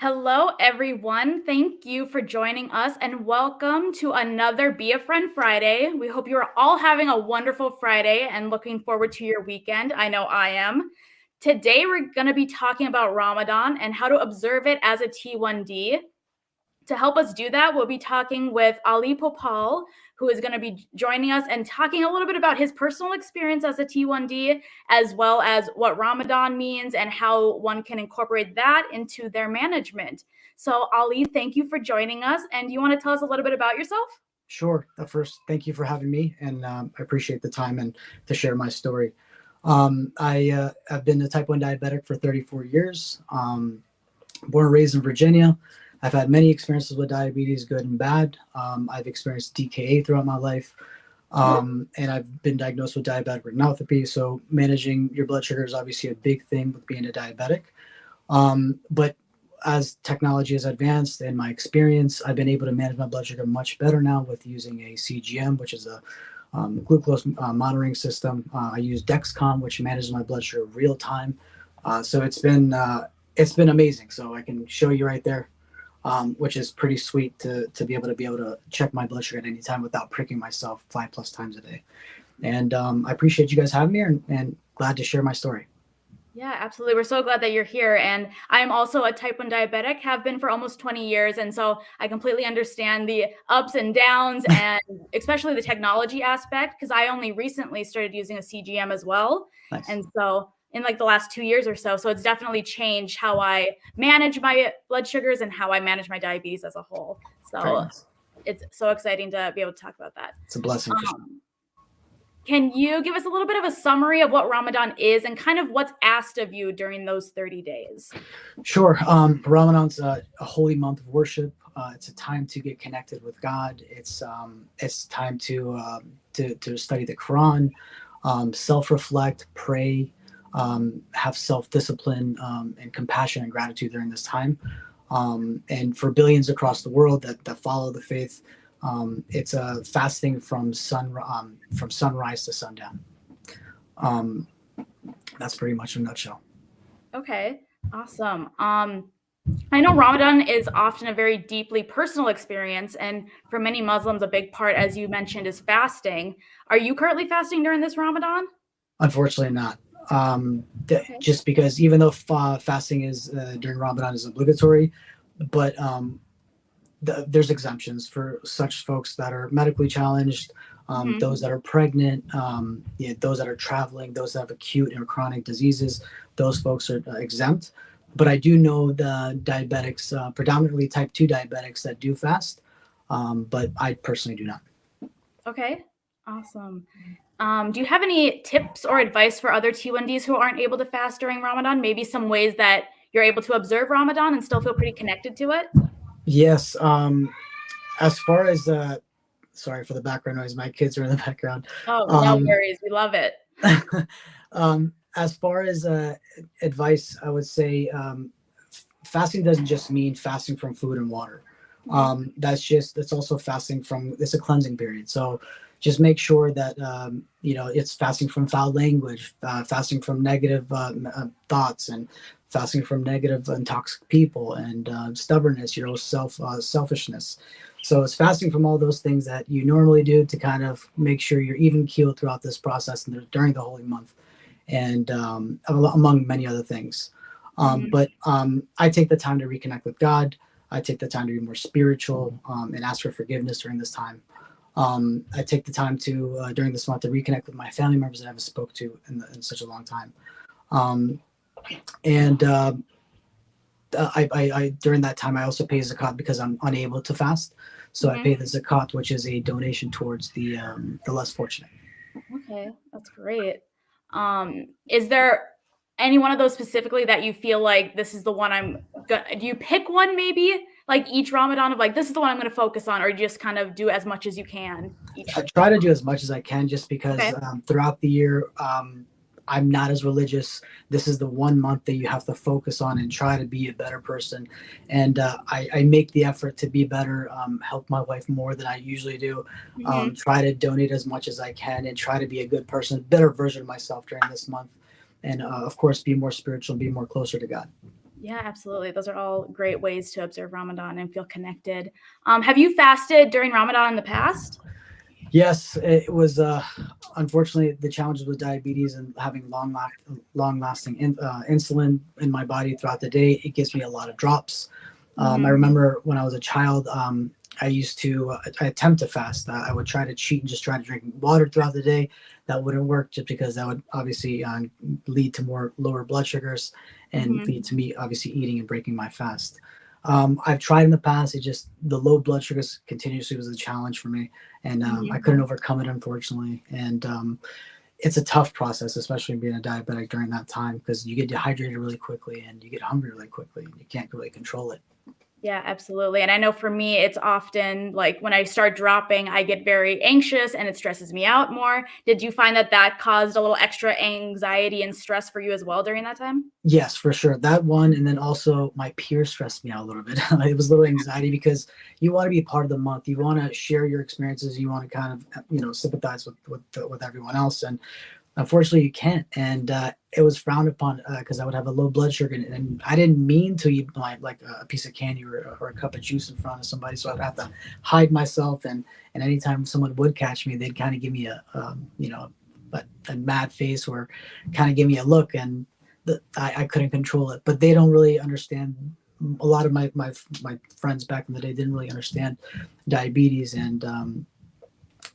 Hello, everyone. Thank you for joining us and welcome to another Be a Friend Friday. We hope you are all having a wonderful Friday and looking forward to your weekend. I know I am. Today, we're going to be talking about Ramadan and how to observe it as a T1D. To help us do that, we'll be talking with Ali Popal, who is going to be joining us and talking a little bit about his personal experience as a T1D, as well as what Ramadan means and how one can incorporate that into their management. So, Ali, thank you for joining us. And you want to tell us a little bit about yourself? Sure. First, thank you for having me, and I appreciate the time and to share my story. I've been a type 1 diabetic for 34 years. Born and raised in Virginia. I've had many experiences with diabetes, good and bad. I've experienced DKA throughout my life, and I've been diagnosed with diabetic retinopathy. So managing your blood sugar is obviously a big thing with being a diabetic. But as technology has advanced and my experience, I've been able to manage my blood sugar much better now with using a CGM, which is a glucose monitoring system. I use Dexcom, which manages my blood sugar real time. So it's been amazing. So I can show you right there, which is pretty sweet to be able to check my blood sugar at any time without pricking myself 5+ times a day. And I appreciate you guys having me and glad to share my story. Yeah, absolutely. We're so glad that you're here. And I'm also a type 1 diabetic, have been for almost 20 years. And so I completely understand the ups and downs and especially the technology aspect, because I only recently started using a CGM as well. Nice. And so in like the last 2 years or so. So it's definitely changed how I manage my blood sugars and how I manage my diabetes as a whole. So Nice. it's so exciting to be able to talk about that. It's a blessing. Can you give us a little bit of a summary of what Ramadan is and kind of what's asked of you during those 30 days? Sure. Ramadan's a holy month of worship. It's a time to get connected with God. It's time to study the Quran, self-reflect, pray, have self-discipline, and compassion and gratitude during this time. And for billions across the world that follow the faith, it's a fasting from sunrise to sundown. That's pretty much in a nutshell. Okay, awesome. I know Ramadan is often a very deeply personal experience, and for many Muslims, a big part, as you mentioned, is fasting. Are you currently fasting during this Ramadan? Unfortunately, not. Okay. Just because even though fasting is during Ramadan is obligatory, but there's exemptions for such folks that are medically challenged, those that are pregnant, those that are traveling, those that have acute or chronic diseases. Those folks are exempt. But I do know the diabetics, predominantly type 2 diabetics that do fast, but I personally do not. Okay, awesome. Do you have any tips or advice for other T1Ds who aren't able to fast during Ramadan? Maybe some ways that you're able to observe Ramadan and still feel pretty connected to it? Yes. As far as sorry for the background noise, my kids are in the background. Oh, no worries. We love it. As far as advice, I would say fasting doesn't just mean fasting from food and water. That's also fasting from, it's a cleansing period. So just make sure that, it's fasting from foul language, fasting from negative thoughts, and fasting from negative and toxic people, and stubbornness, your own selfishness. So it's fasting from all those things that you normally do to kind of make sure you're even keeled throughout this process and during the holy month, and among many other things. But I take the time to reconnect with God. I take the time to be more spiritual and ask for forgiveness during this time. I take the time to during this month to reconnect with my family members that I haven't spoke to in such a long time. I during that time I also pay zakat because I'm unable to fast. So I pay the zakat, which is a donation towards the less fortunate. Okay, that's great. Is there any one of those specifically that you feel like this is the one do you pick one maybe like each Ramadan of like, this is the one I'm going to focus on, or you just kind of do as much as you can? I try to do as much as I can just because throughout the year, I'm not as religious. This is the one month that you have to focus on and try to be a better person. And I make the effort to be better, help my wife more than I usually do, try to donate as much as I can, and try to be a good person, better version of myself during this month. And of course, be more spiritual and be more closer to God. Yeah, absolutely. Those are all great ways to observe Ramadan and feel connected. Have you fasted during Ramadan in the past? Yes, it was unfortunately the challenges with diabetes and having long lasting insulin in my body throughout the day. It gives me a lot of drops. I Hmm. remember when I was a child, I used to I attempt to fast. I would try to cheat and just try to drink water throughout the day. That wouldn't work just because that would obviously lead to more lower blood sugars and Hmm. lead to me obviously eating and breaking my fast. I've tried in the past. It just the low blood sugars continuously was a challenge for me, and I Hmm. couldn't overcome it unfortunately. And it's a tough process, especially being a diabetic during that time because you get dehydrated really quickly and you get hungry really quickly and you can't really control it. Yeah, absolutely. And I know for me, it's often like when I start dropping, I get very anxious and it stresses me out more. Did you find that that caused a little extra anxiety and stress for you as well during that time? Yes, for sure. That one, and then also my peers stressed me out a little bit. It was a little anxiety because you want to be part of the month. You want to share your experiences. You want to kind of, sympathize with everyone else. And unfortunately, you can't. And it was frowned upon because I would have a low blood sugar, and I didn't mean to eat like a piece of candy or a cup of juice in front of somebody. So I'd have to hide myself. And anytime someone would catch me, they'd kind of give me a mad face or kind of give me a look, and I couldn't control it. But they don't really understand. A lot of my friends back in the day didn't really understand diabetes, and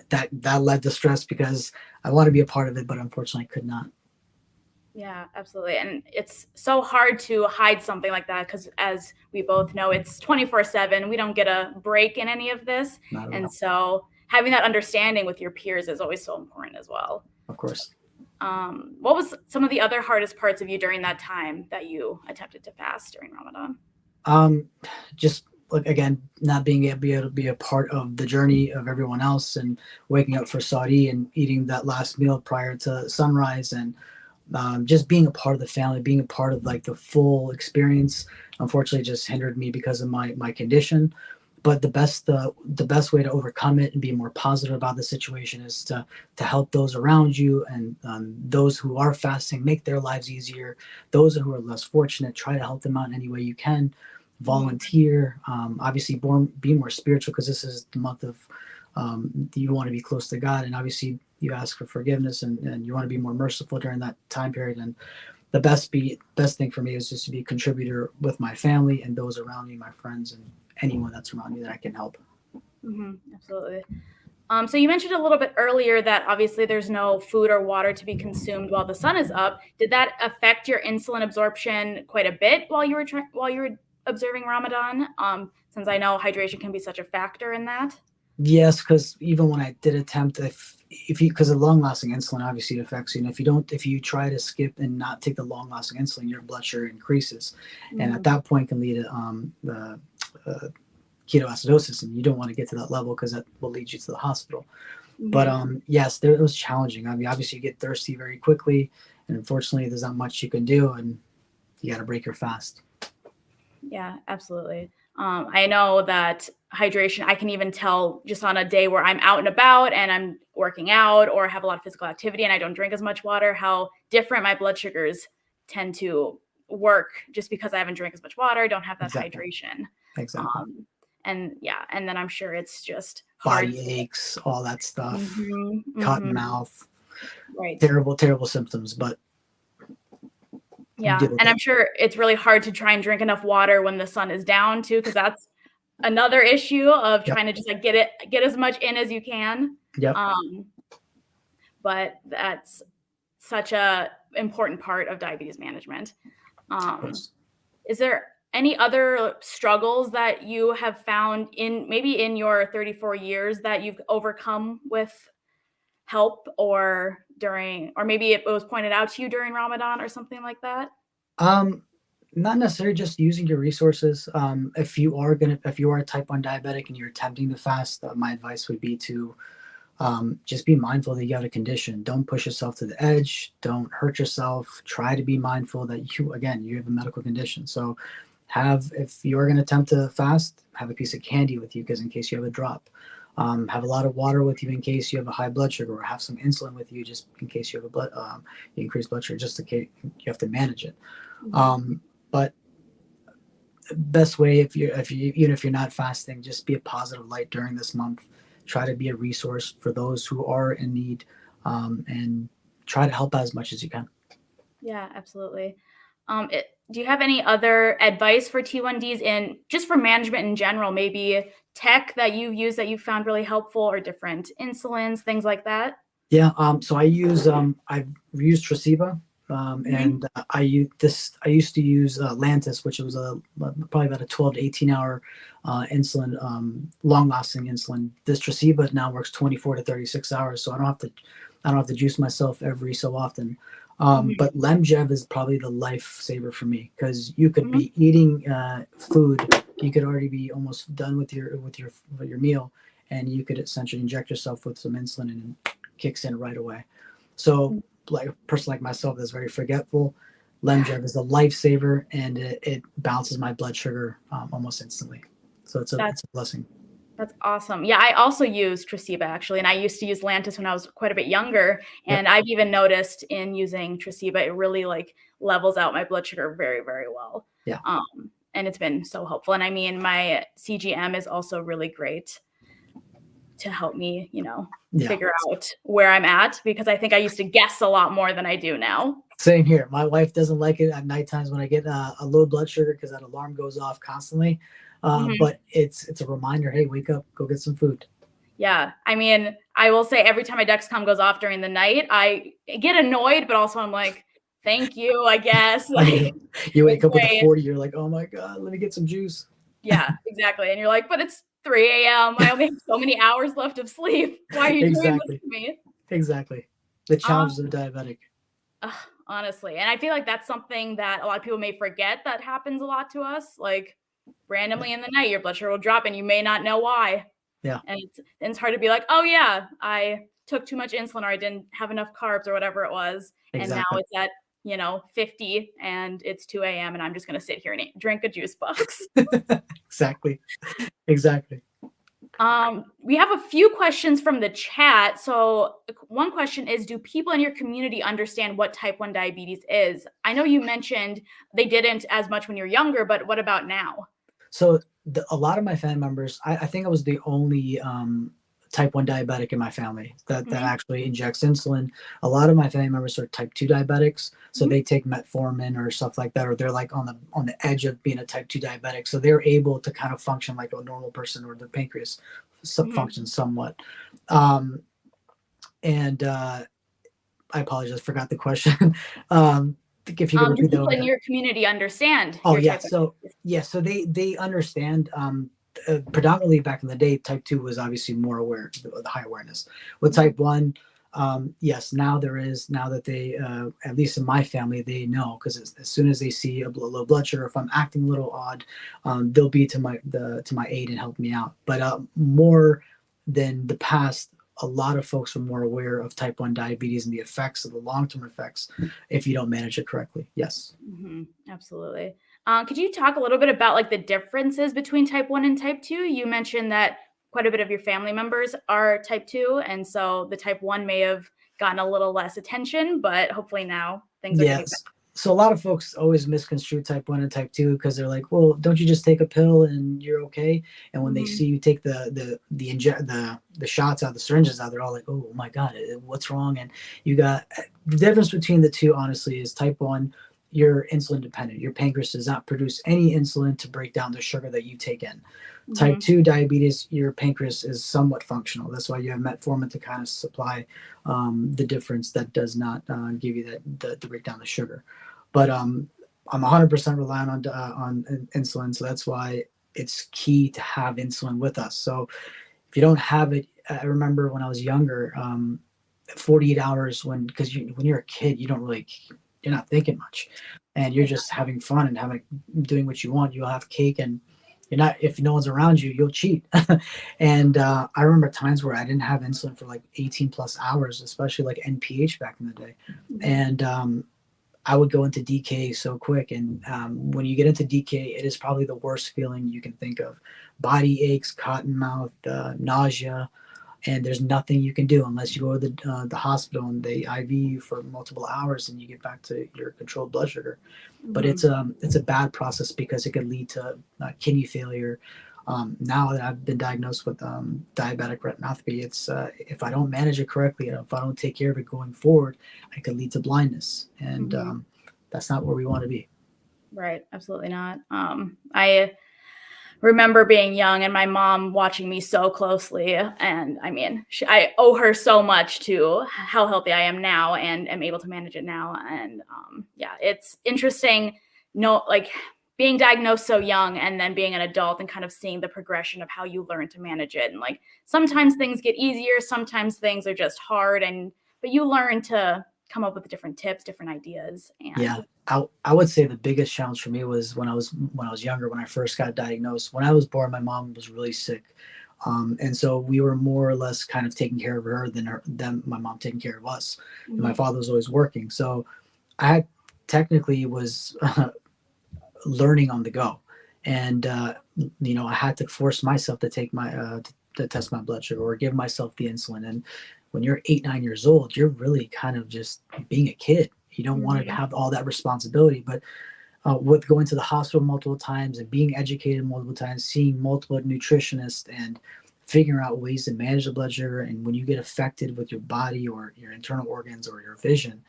that led to stress because I want to be a part of it, but unfortunately I could not. Yeah, absolutely. And it's so hard to hide something like that because, as we both know, it's 24/7. We don't get a break in any of this. Not at And all. so, having that understanding with your peers is always so important as well. Of course. What was some of the other hardest parts of you during that time that you attempted to fast during Ramadan? Um, just like again, not being able to be a part of the journey of everyone else and waking up for Saudi and eating that last meal prior to sunrise and just being a part of the family, being a part of like the full experience, unfortunately just hindered me because of my condition. But the best way to overcome it and be more positive about the situation is to help those around you and those who are fasting make their lives easier. Those who are less fortunate, try to help them out in any way you can. Mhm. Volunteer, obviously, be more spiritual because this is the month of you want to be close to God, and obviously you ask for forgiveness and you want to be more merciful during that time period. And the best thing for me is just to be a contributor with my family and those around me, my friends, and anyone that's around me that I can help. Absolutely. So you mentioned a little bit earlier that obviously there's no food or water to be consumed while the sun is up. Did that affect your insulin absorption quite a bit while while you were observing Ramadan? Since I know hydration can be such a factor in that. Yes, because even when I did attempt, if you because the long lasting insulin obviously it affects you, and if you try to skip and not take the long lasting insulin, your blood sugar increases, and at Mhm. that point can lead to the ketoacidosis, and you don't want to get to that level because that will lead you to the hospital. But Mhm. yes, it was challenging. I mean, obviously you get thirsty very quickly, and unfortunately there's not much you can do, and you got to break your fast. Yeah, absolutely. I know that hydration, I can even tell just on a day where I'm out and about and I'm working out or have a lot of physical activity and I don't drink as much water, how different my blood sugars tend to work just because I haven't drank as much water, don't have that Exactly. hydration. Exactly. Um, and yeah, and then I'm sure it's just hard. Body aches, all that stuff, Mhm, cotton mhm, mouth, right. terrible symptoms, but you Yeah, deal with and it. I'm sure it's really hard to try and drink enough water when the sun is down too, because that's another issue of Yep. trying to just, like, get as much in as you can, Yep. um, but that's such a important part of diabetes management. Of Um, course. is there any other struggles that you have found in maybe in your 34 years that you've overcome with help or maybe it was pointed out to you during Ramadan or something like that? Um, Not necessarily just using your resources. If you are a type 1 diabetic and you're attempting to fast, my advice would be to just be mindful that you have a condition. Don't push yourself to the edge. Don't hurt yourself. Try to be mindful that you have a medical condition. So if you're going to attempt to fast, have a piece of candy with you because in case you have a drop. Have a lot of water with you in case you have a high blood sugar, or have some insulin with you just in case you increase blood sugar, just in case you have to manage it. Mhm. Um, but best way, even if you're not fasting, just be a positive light during this month. Try to be a resource for those who are in need, and try to help out as much as you can. Yeah, absolutely. Do you have any other advice for T1Ds in just for management in general? Maybe tech that you use that you found really helpful, or different insulins, things like that? Yeah. So I've used Traceba, Mhm. and I use this. I used to use Lantus, which was probably about a 12 to 18 hour insulin, long lasting insulin. This Traceba now works 24 to 36 hours, so I don't have to juice myself every so often. Mhm. But Lemjev is probably the lifesaver for me, because you could Mhm. be eating food, you could already be almost done with your meal, and you could essentially inject yourself with some insulin, and kicks in right away. So, like a person like myself that's very forgetful, Yeah. Lemjev is a lifesaver, and it balances my blood sugar almost instantly. So That's it's a blessing. that's awesome. Yeah, I also use Traceba actually, and I used to use Lantus when I was quite a bit younger. Yep. And I've even noticed in using Traceba, it really like levels out my blood sugar very, very well. Yeah. And it's been so helpful. And I mean, my CGM is also really great to help me, Yeah. figure out where I'm at, because I think I used to guess a lot more than I do now. Same here. My wife doesn't like it at night times when I get a low blood sugar, because that alarm goes off constantly. Mhm. But it's a reminder. Hey, wake up, go get some food. Yeah. I mean, I will say every time my Dexcom goes off during the night, I get annoyed, but also I'm like, thank you, I guess. I Like, know. You it's wake up with a great. 40, you're like, oh my God, let me get some juice. Yeah, exactly. And you're like, but it's 3 a.m. I only have so many hours left of sleep. Why are you doing this Exactly. to me? Exactly. The Um, challenges of diabetic. ugh, honestly. And I feel like that's something that a lot of people may forget that happens a lot to us. Like, Yeah. randomly in the night, your blood sugar will drop and you may not know why. Yeah. And it's hard to be like, oh yeah, I took too much insulin, or I didn't have enough carbs, or whatever it was. And now Exactly. it's at, 50 and it's 2 a.m. and I'm just going to sit here and drink a juice box. Exactly. Exactly. We have a few questions from the chat. So one question is, do people in your community understand what type 1 diabetes is? I know you mentioned they didn't as much when you're younger, but what about now? So a lot of my family members, I think I was the only type 1 diabetic in my family that Mhm, actually injects insulin. A lot of my family members are type 2 diabetics, so mhm, they take metformin or stuff like that, or they're like on the edge of being a type 2 diabetic, so they're able to kind of function like a normal person, or the pancreas mhm. functions somewhat. Um, and I apologize, forgot the question. If you could Do repeat that people one in again. your community understand Oh your yeah, type 1 so diabetes? yeah, so they understand. Predominantly back in the day, type 2 was obviously more aware, the high awareness. With Mhm, type 1, yes, now there is, now that they, at least in my family, they know, because as soon as they see a low blood sugar, if I'm acting a little odd, they'll be to my aid and help me out. But more than the past, a lot of folks are more aware of type 1 diabetes and the effects of the long-term effects if you don't manage it correctly. Yes. mhm, absolutely. Could you talk a little bit about like the differences between type 1 and type 2? You mentioned that quite a bit of your family members are type 2, and so the type 1 may have gotten a little less attention, but hopefully now things are getting better. Yes. So a lot of folks always misconstrue type 1 and type 2, because they're like, well, don't you just take a pill and you're okay? And when they Mhm, see you take the shots out, the syringes out, they're all like, oh my God, what's wrong? And you got the difference between the two, honestly, is type 1, you're insulin dependent. Your pancreas does not produce any insulin to break down the sugar that you take in. Type mhm, 2 diabetes, your pancreas is somewhat functional. That's why you have metformin to kind of supply the difference that does not give you the break down the sugar. But I'm 100% reliant on insulin, so that's why it's key to have insulin with us. So if you don't have it, I remember when I was younger, 48 hours, because when you're a kid, you're not thinking much, and you're just having fun and doing what you want. You'll have cake, and you're not, if no one's around you, you'll cheat. And I remember times where I didn't have insulin for like 18 plus hours, especially like NPH back in the day, mhm, and I would go into DK so quick. And when you get into DK, it is probably the worst feeling you can think of. Body aches, cotton mouth, nausea, and there's nothing you can do unless you go to the hospital and they IV you for multiple hours and you get back to your controlled blood sugar. But Mhm. it's a bad process because it could lead to kidney failure. Now that I've been diagnosed with diabetic retinopathy, it's if I don't manage it correctly, if I don't take care of it going forward, it could lead to blindness, and Mhm. that's not where we want to be. Right. Absolutely not. I remember being young and my mom watching me so closely. And I mean, I owe her so much to how healthy I am now and am able to manage it now. And yeah, it's interesting. No, like being diagnosed so young and then being an adult and kind of seeing the progression of how you learn to manage it. And like sometimes things get easier, sometimes things are just hard. But you learn to come up with different tips, different ideas. Yeah, And I would say the biggest challenge for me was when I was younger, when I first got diagnosed. When I was born, my mom was really sick, and so we were more or less kind of taking care of her than my mom taking care of us. And my mhm, father was always working, so I technically was learning on the go, and I had to force myself to take my to test my blood sugar or give myself the insulin. And when you're 8, 9 years old, you're really kind of just being a kid. You don't want to mhm, have all that responsibility, but with going to the hospital multiple times and being educated multiple times, seeing multiple nutritionists and figuring out ways to manage the blood sugar. And when you get affected with your body or your internal organs or your vision,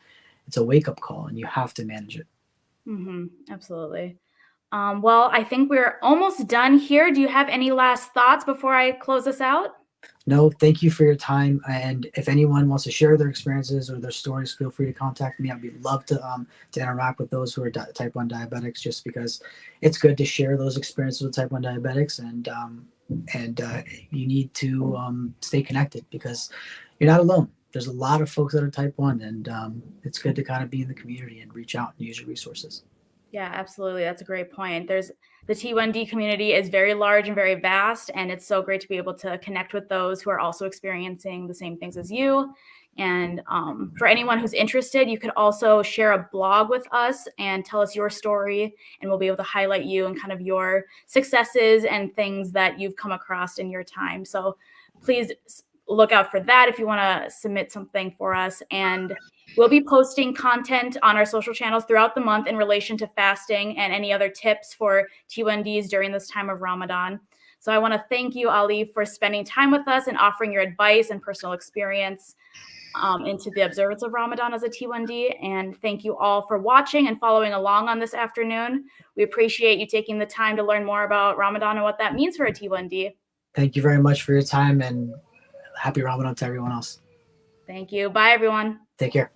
it's a wake up call and you have to manage it. absolutely. Well, I think we're almost done here. Do you have any last thoughts before I close this out? No, thank you for your time. And if anyone wants to share their experiences or their stories, feel free to contact me. I'd be love to interact with those who are type 1 diabetics, just because it's good to share those experiences with type 1 diabetics. And you need to stay connected because you're not alone. There's a lot of folks that are type 1, and it's good to kind of be in the community and reach out and use your resources. Yeah, absolutely. That's a great point. There's the T1D community is very large and very vast, and it's so great to be able to connect with those who are also experiencing the same things as you. And for anyone who's interested, you could also share a blog with us and tell us your story, and we'll be able to highlight you and kind of your successes and things that you've come across in your time. So please look out for that if you want to submit something for us. And we'll be posting content on our social channels throughout the month in relation to fasting and any other tips for T1Ds during this time of Ramadan. So I want to thank you, Ali, for spending time with us and offering your advice and personal experience into the observance of Ramadan as a T1D. And thank you all for watching and following along on this afternoon. We appreciate you taking the time to learn more about Ramadan and what that means for a T1D. Thank you very much for your time, and happy Ramadan to everyone else. Thank you. Bye, everyone. Take care.